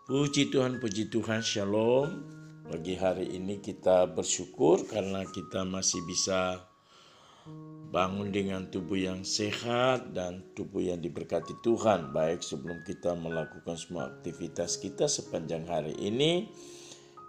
Puji Tuhan, Shalom. Pagi hari ini kita bersyukur karena kita masih bisa bangun dengan tubuh yang sehat dan tubuh yang diberkati Tuhan. Baik sebelum kita melakukan semua aktivitas kita sepanjang hari ini,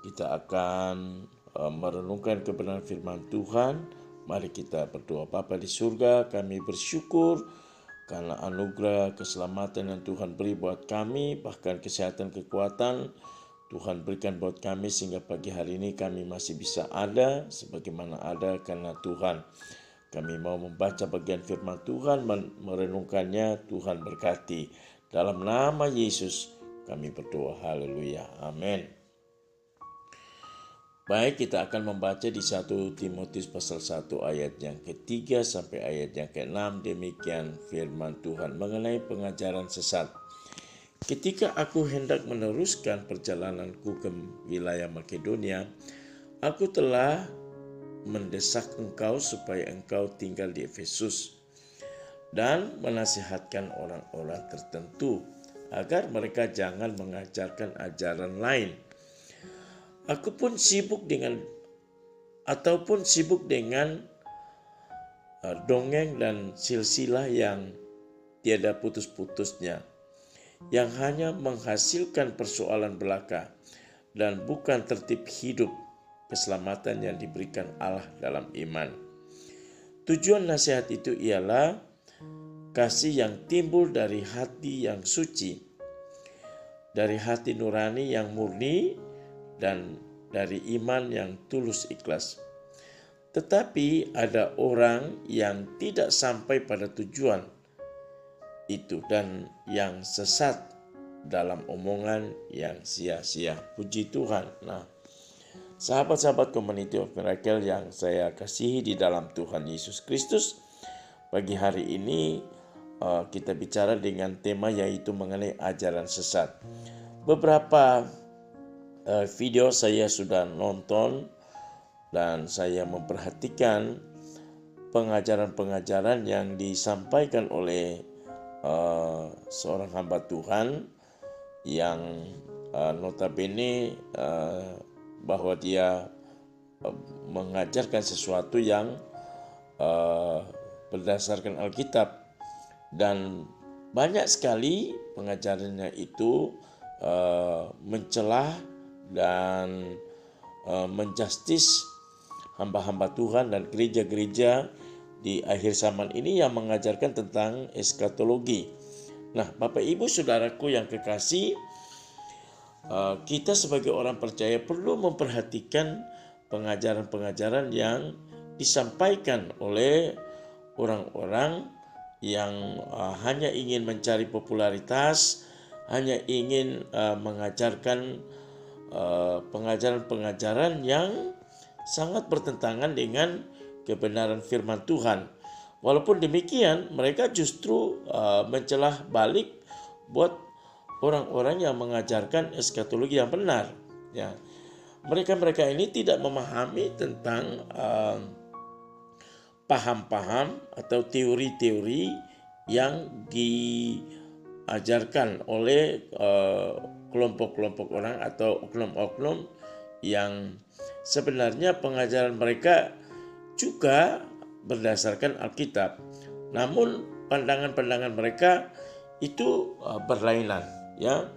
kita akan merenungkan kebenaran firman Tuhan. Mari kita berdoa. Bapa di surga, kami bersyukur karena anugerah keselamatan yang Tuhan beri buat kami, bahkan kesehatan, kekuatan Tuhan berikan buat kami sehingga pagi hari ini kami masih bisa ada sebagaimana ada karena Tuhan. Kami mau membaca bagian firman Tuhan, merenungkannya. Tuhan berkati. Dalam nama Yesus kami berdoa. Haleluya. Amin. Baik, kita akan membaca di 1 Timotius pasal 1 ayat yang ketiga sampai ayat yang ke-6. Demikian firman Tuhan mengenai pengajaran sesat. Ketika aku hendak meneruskan perjalananku ke wilayah Makedonia, aku telah mendesak engkau supaya engkau tinggal di Efesus dan menasihatkan orang-orang tertentu agar mereka jangan mengajarkan ajaran lain. Aku pun sibuk dengan dongeng dan silsilah yang tiada putus-putusnya, yang hanya menghasilkan persoalan belaka dan bukan tertib hidup keselamatan yang diberikan Allah dalam iman. Tujuan nasihat itu ialah kasih yang timbul dari hati yang suci, dari hati nurani yang murni, dan dari iman yang tulus ikhlas. Tetapi ada orang yang tidak sampai pada tujuan itu dan yang sesat dalam omongan yang sia-sia. Puji Tuhan. Nah, sahabat-sahabat Community of Miracle yang saya kasihi di dalam Tuhan Yesus Kristus, pagi hari ini kita bicara dengan tema yaitu mengenai ajaran sesat. Beberapa video saya sudah nonton dan saya memperhatikan pengajaran-pengajaran yang disampaikan oleh seorang hamba Tuhan yang notabene bahwa dia mengajarkan sesuatu yang berdasarkan Alkitab, dan banyak sekali pengajarannya itu mencelah dan menjustis hamba-hamba Tuhan dan gereja-gereja di akhir zaman ini yang mengajarkan tentang eskatologi. Nah, Bapak Ibu Saudaraku yang kekasih, kita sebagai orang percaya perlu memperhatikan pengajaran-pengajaran yang disampaikan oleh orang-orang yang hanya ingin mencari popularitas, hanya ingin mengajarkan pengajaran-pengajaran yang sangat bertentangan dengan kebenaran firman Tuhan. Walaupun demikian, mereka justru mencelah balik buat orang-orang yang mengajarkan eskatologi yang benar. Ya, mereka ini tidak memahami tentang paham-paham atau teori-teori yang diajarkan oleh kelompok-kelompok orang atau oknum-oknum yang sebenarnya pengajaran mereka juga berdasarkan Alkitab. Namun pandangan-pandangan mereka itu berlainan. Ya,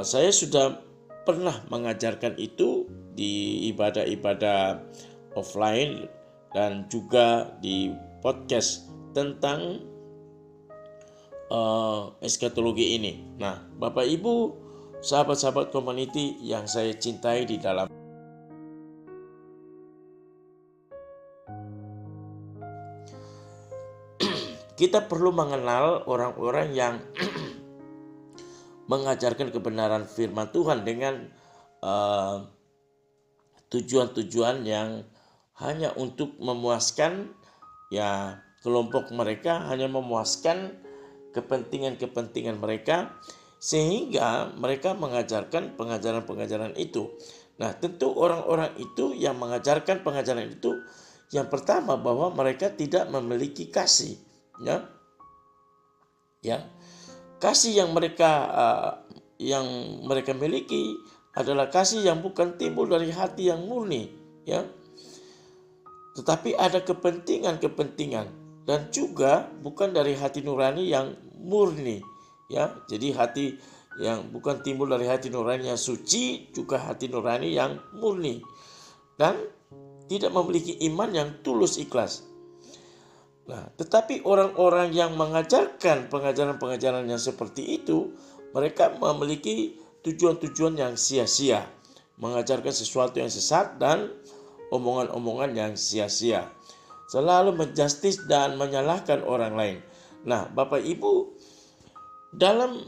saya sudah pernah mengajarkan itu di ibadah-ibadah offline dan juga di podcast tentang eskatologi ini. Nah, Bapak Ibu, sahabat-sahabat community yang saya cintai di dalam, kita perlu mengenal orang-orang yang mengajarkan kebenaran firman Tuhan dengan tujuan-tujuan yang hanya untuk memuaskan ya kelompok mereka, hanya memuaskan kepentingan-kepentingan mereka, sehingga mereka mengajarkan pengajaran-pengajaran itu. Nah, tentu orang-orang itu yang mengajarkan pengajaran itu, yang pertama bahwa mereka tidak memiliki kasih, ya, kasih yang mereka yang mereka miliki adalah kasih yang bukan timbul dari hati yang murni, ya. Tetapi ada kepentingan-kepentingan dan juga bukan dari hati nurani yang murni, ya. Jadi hati yang bukan timbul dari hati nurani yang suci, juga hati nurani yang murni dan tidak memiliki iman yang tulus ikhlas. Nah, tetapi orang-orang yang mengajarkan pengajaran-pengajaran yang seperti itu, mereka memiliki tujuan-tujuan yang sia-sia, mengajarkan sesuatu yang sesat dan omongan-omongan yang sia-sia, selalu menjustis dan menyalahkan orang lain. Nah, Bapak Ibu, dalam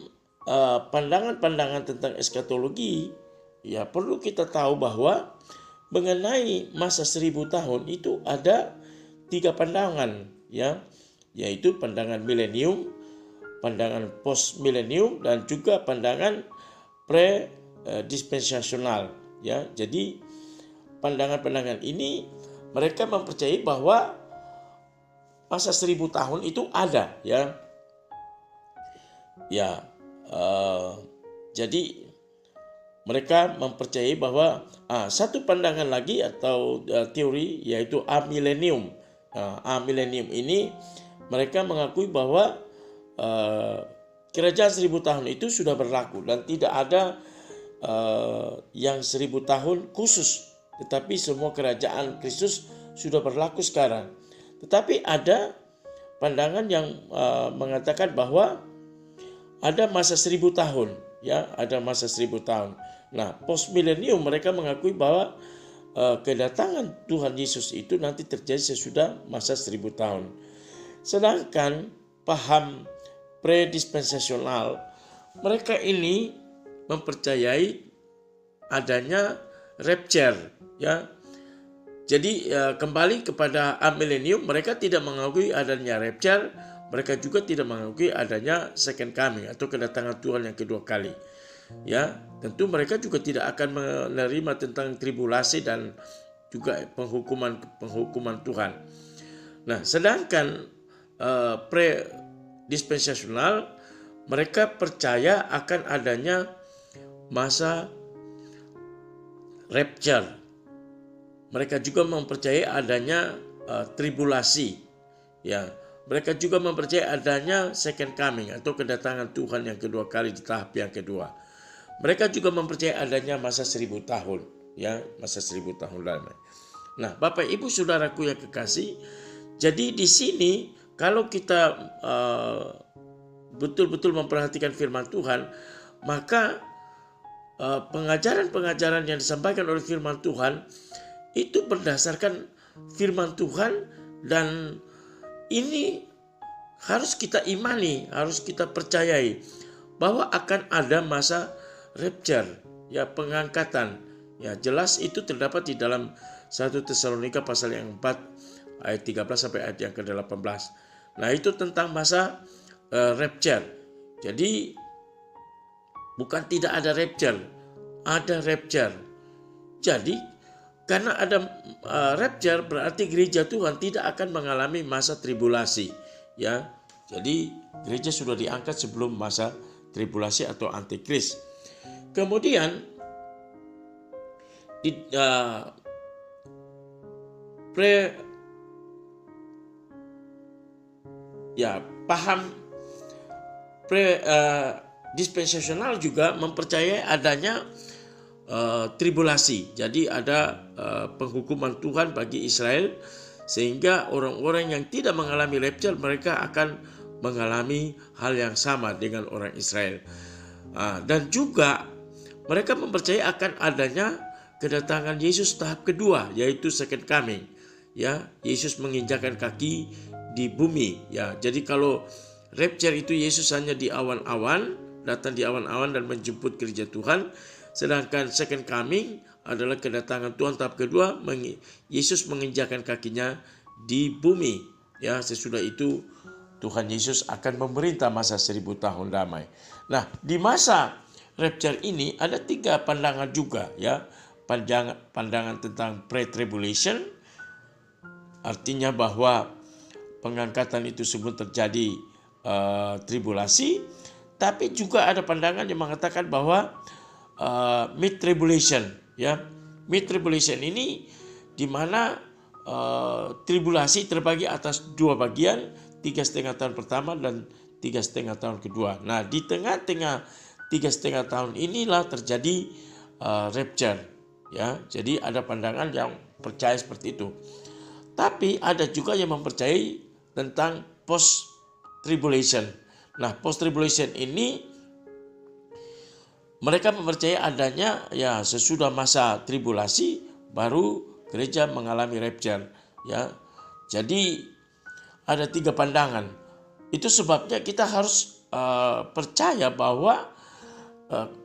pandangan-pandangan tentang eskatologi, ya perlu kita tahu bahwa mengenai masa 1000 tahun itu ada 3 pandangan, ya, yaitu pandangan milenium, pandangan post milenium, dan juga pandangan pre-dispensasional, ya. Jadi pandangan-pandangan ini mereka mempercayai bahwa masa 1000 tahun itu ada, ya. Jadi mereka mempercayai bahwa satu pandangan lagi atau teori yaitu amilenium. Amilenium ini mereka mengakui bahwa kerajaan 1000 tahun itu sudah berlaku dan tidak ada yang 1000 tahun khusus, tetapi semua kerajaan Kristus sudah berlaku sekarang. Tetapi ada pandangan yang mengatakan bahwa ada masa 1000 tahun, ya, ada masa 1000 tahun. Nah, post milenium mereka mengakui bahwa kedatangan Tuhan Yesus itu nanti terjadi sesudah masa 1000 tahun. Sedangkan paham predispensasional, mereka ini mempercayai adanya rapture, ya. Jadi kembali kepada amilenium, mereka tidak mengakui adanya rapture, mereka juga tidak mengakui adanya second coming atau kedatangan Tuhan yang kedua kali. Ya, tentu mereka juga tidak akan menerima tentang tribulasi dan juga penghukuman Tuhan. Nah, sedangkan pre-dispensasional mereka percaya akan adanya masa rapture. Mereka juga mempercayai adanya tribulasi, ya. Mereka juga mempercayai adanya second coming atau kedatangan Tuhan yang kedua kali di tahap yang kedua. Mereka juga mempercayai adanya masa 1000 tahun, ya, masa 1000 tahun damai. Nah, Bapak Ibu Saudaraku yang kekasih, jadi di sini kalau kita betul-betul memperhatikan firman Tuhan, maka pengajaran-pengajaran yang disampaikan oleh firman Tuhan itu berdasarkan firman Tuhan, dan ini harus kita imani, harus kita percayai bahwa akan ada masa rapture, ya, pengangkatan. Ya, jelas itu terdapat di dalam 1 Tesalonika pasal yang 4 ayat 13 sampai ayat yang ke-18. Nah, itu tentang masa rapture. Jadi bukan tidak ada rapture, ada rapture. Jadi karena ada rapture berarti gereja Tuhan tidak akan mengalami masa tribulasi, ya. Jadi gereja sudah diangkat sebelum masa tribulasi atau antikris. Kemudian paham dispensasional juga mempercayai adanya tribulasi. Jadi ada penghukuman Tuhan bagi Israel, sehingga orang-orang yang tidak mengalami rapture mereka akan mengalami hal yang sama dengan orang Israel. Dan juga mereka mempercayai akan adanya kedatangan Yesus tahap kedua, yaitu second coming. Ya, Yesus menginjakkan kaki di bumi. Ya, jadi kalau rapture itu Yesus hanya di awan-awan, datang di awan-awan dan menjemput gereja Tuhan. Sedangkan second coming adalah kedatangan Tuhan tahap kedua, Yesus menginjakkan kakinya di bumi. Ya, sesudah itu Tuhan Yesus akan memerintah masa 1000 tahun damai. Nah, di masa rapture ini ada 3 pandangan juga, ya. Pandangan tentang pre-tribulation, artinya bahwa pengangkatan itu sebelum terjadi tribulasi. Tapi juga ada pandangan yang mengatakan bahwa mid tribulation, ya. Mid tribulation ini di mana tribulasi terbagi atas dua bagian, 3,5 tahun pertama dan 3,5 tahun kedua. Nah, di tengah-tengah 3,5 tahun inilah terjadi rapture, ya. Jadi ada pandangan yang percaya seperti itu. Tapi ada juga yang mempercayai tentang post tribulation. Nah, post tribulation ini mereka mempercayai adanya ya sesudah masa tribulasi baru gereja mengalami rapture, ya. Jadi ada 3 pandangan. Itu sebabnya kita harus percaya bahwa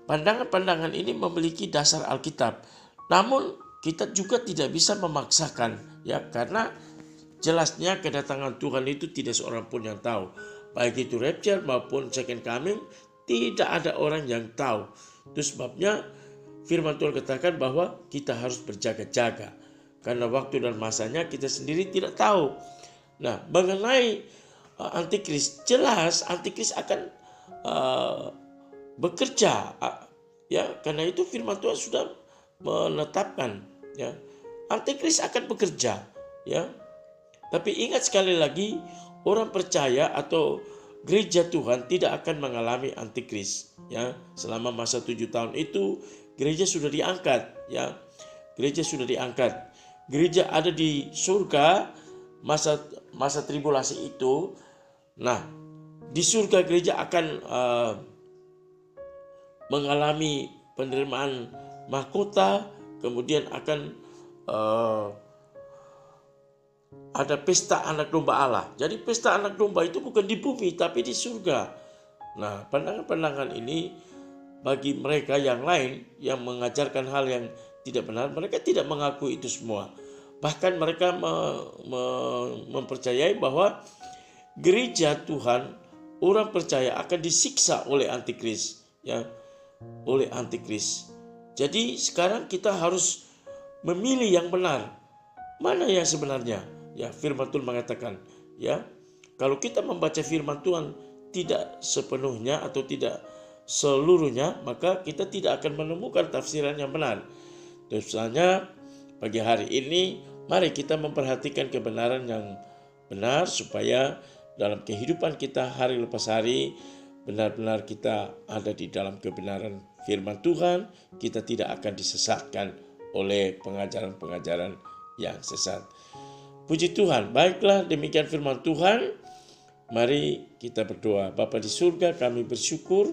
pandangan-pandangan ini memiliki dasar Alkitab. Namun kita juga tidak bisa memaksakan, ya, karena jelasnya kedatangan Tuhan itu tidak seorang pun yang tahu. Baik itu rapture maupun second coming, tidak ada orang yang tahu. Itu sebabnya firman Tuhan katakan bahwa kita harus berjaga-jaga. Karena waktu dan masanya kita sendiri tidak tahu. Nah, mengenai antikris, jelas antikris akan bekerja, ya, karena itu firman Tuhan sudah menetapkan, ya, antikris akan bekerja, ya. Tapi ingat sekali lagi, orang percaya atau gereja Tuhan tidak akan mengalami antikris, ya. Selama masa 7 tahun itu gereja sudah diangkat, ya. Gereja sudah diangkat. Gereja ada di surga masa tribulasi itu. Nah, di surga gereja akan mengalami penerimaan mahkota, kemudian akan ada pesta anak domba Allah. Jadi pesta anak domba itu bukan di bumi tapi di surga. Nah, pandangan-pandangan ini bagi mereka yang lain yang mengajarkan hal yang tidak benar, mereka tidak mengakui itu semua. Bahkan mereka mempercayai bahwa gereja Tuhan, orang percaya akan disiksa oleh antikris, ya, oleh antikris. Jadi sekarang kita harus memilih yang benar. Mana yang sebenarnya? Ya, firman Tuhan mengatakan, ya, kalau kita membaca firman Tuhan tidak sepenuhnya atau tidak seluruhnya, maka kita tidak akan menemukan tafsiran yang benar. Misalnya pagi hari ini, mari kita memperhatikan kebenaran yang benar supaya dalam kehidupan kita hari lepas hari benar-benar kita ada di dalam kebenaran firman Tuhan. Kita tidak akan disesatkan oleh pengajaran-pengajaran yang sesat. Puji Tuhan. Baiklah, demikian firman Tuhan. Mari kita berdoa. Bapa di surga, kami bersyukur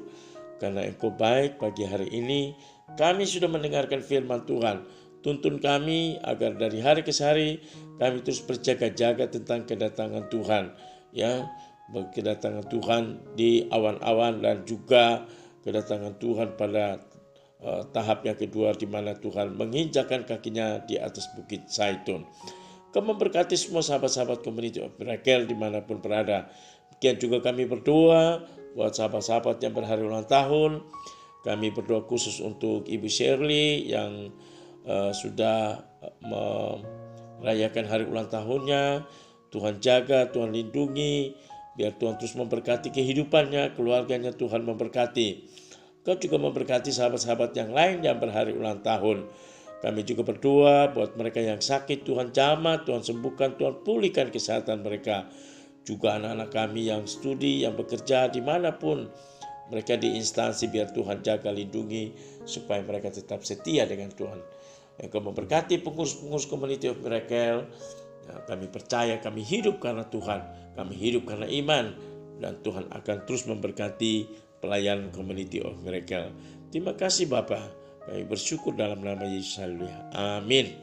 karena Engkau baik pagi hari ini. Kami sudah mendengarkan firman Tuhan. Tuntun kami agar dari hari ke hari kami terus berjaga-jaga tentang kedatangan Tuhan, ya, kedatangan Tuhan di awan-awan dan juga kedatangan Tuhan pada tahap yang kedua di mana Tuhan menginjakkan kakinya di atas bukit Zaitun. Kau memberkati semua sahabat-sahabat Community of Miracle dimanapun berada. Demikian juga kami berdoa buat sahabat-sahabat yang berhari ulang tahun. Kami berdoa khusus untuk Ibu Shirley yang sudah merayakan hari ulang tahunnya. Tuhan jaga, Tuhan lindungi, biar Tuhan terus memberkati kehidupannya, keluarganya Tuhan memberkati. Kau juga memberkati sahabat-sahabat yang lain yang berhari ulang tahun. Kami juga berdoa buat mereka yang sakit, Tuhan jamah, Tuhan sembuhkan, Tuhan pulihkan kesehatan mereka. Juga anak-anak kami yang studi, yang bekerja dimanapun mereka di instansi, biar Tuhan jaga, lindungi, supaya mereka tetap setia dengan Tuhan. Engkau memberkati pengurus-pengurus Community of Miracle. Kami percaya, kami hidup karena Tuhan, kami hidup karena iman, dan Tuhan akan terus memberkati pelayanan Community of Miracle. Terima kasih Bapa. Kami bersyukur dalam nama Yesus. Haleluya. Amin.